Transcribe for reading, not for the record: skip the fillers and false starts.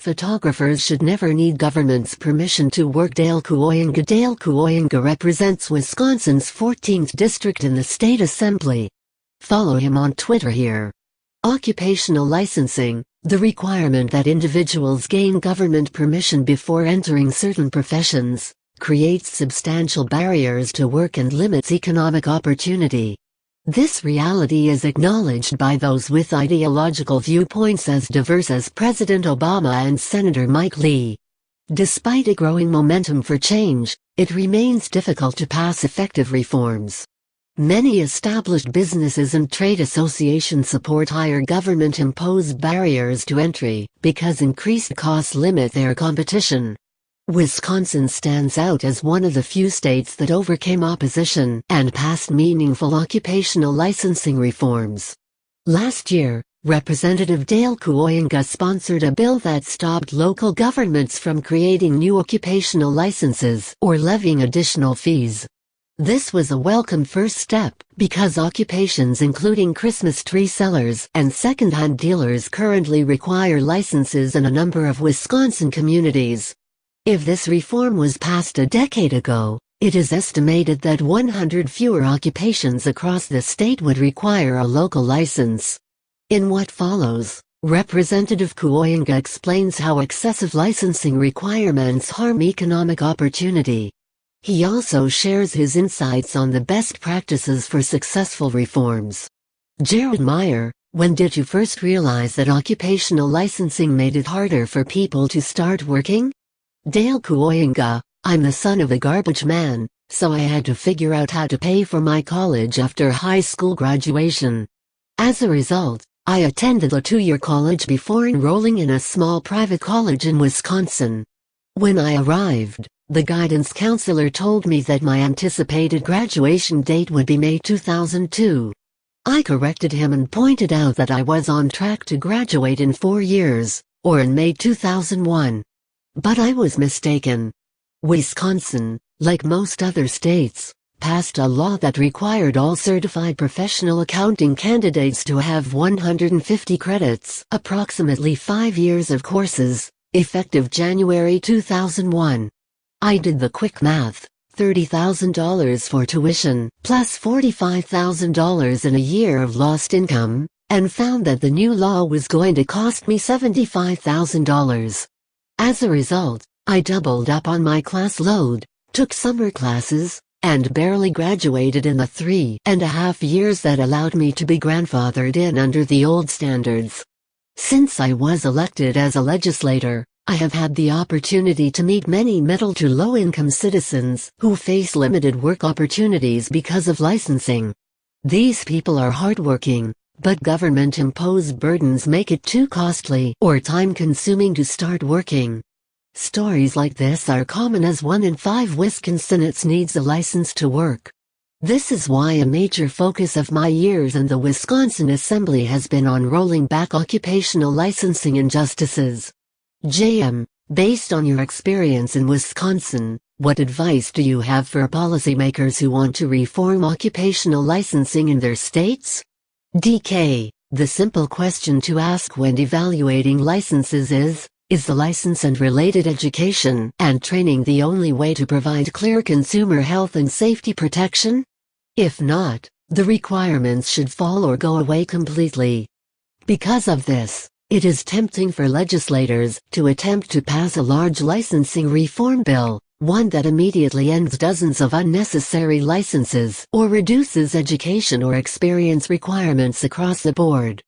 Photographers should never need government's permission to work. Dale Kooyenga. Dale Kooyenga represents Wisconsin's 14th district in the state assembly. Follow him on Twitter here. Occupational licensing, the requirement that individuals gain government permission before entering certain professions, creates substantial barriers to work and limits economic opportunity. This reality is acknowledged by those with ideological viewpoints as diverse as President Obama and Senator Mike Lee. Despite a growing momentum for change, it remains difficult to pass effective reforms. Many established businesses and trade associations support higher government-imposed barriers to entry, because increased costs limit their competition. Wisconsin stands out as one of the few states that overcame opposition and passed meaningful occupational licensing reforms. Last year, Representative Dale Kooyenga sponsored a bill that stopped local governments from creating new occupational licenses or levying additional fees. This was a welcome first step, because occupations including Christmas tree sellers and second-hand dealers currently require licenses in a number of Wisconsin communities. If this reform was passed a decade ago, it is estimated that 100 fewer occupations across the state would require a local license. In what follows, Representative Kooyenga explains how excessive licensing requirements harm economic opportunity. He also shares his insights on the best practices for successful reforms. Jared Meyer, when did you first realize that occupational licensing made it harder for people to start working? Dale Kooyenga, I'm the son of a garbage man, so I had to figure out how to pay for my college after high school graduation. As a result, I attended a 2-year college before enrolling in a small private college in Wisconsin. When I arrived, the guidance counselor told me that my anticipated graduation date would be May 2002. I corrected him and pointed out that I was on track to graduate in 4 years, or in May 2001. But I was mistaken. Wisconsin, like most other states, passed a law that required all certified professional accounting candidates to have 150 credits, approximately 5 years of courses, effective January 2001. I did the quick math, $30,000 for tuition, plus $45,000 in a year of lost income, and found that the new law was going to cost me $75,000. As a result, I doubled up on my class load, took summer classes, and barely graduated in the 3.5 years that allowed me to be grandfathered in under the old standards. Since I was elected as a legislator, I have had the opportunity to meet many middle to low-income citizens who face limited work opportunities because of licensing. These people are hardworking, but government-imposed burdens make it too costly or time-consuming to start working. Stories like this are common, as 1 in 5 Wisconsinites needs a license to work. This is why a major focus of my years in the Wisconsin Assembly has been on rolling back occupational licensing injustices. JM, based on your experience in Wisconsin, what advice do you have for policymakers who want to reform occupational licensing in their states? DK, the simple question to ask when evaluating licenses is the license and related education and training the only way to provide clear consumer health and safety protection? If not, the requirements should fall or go away completely. Because of this, it is tempting for legislators to attempt to pass a large licensing reform bill, one that immediately ends dozens of unnecessary licenses or reduces education or experience requirements across the board.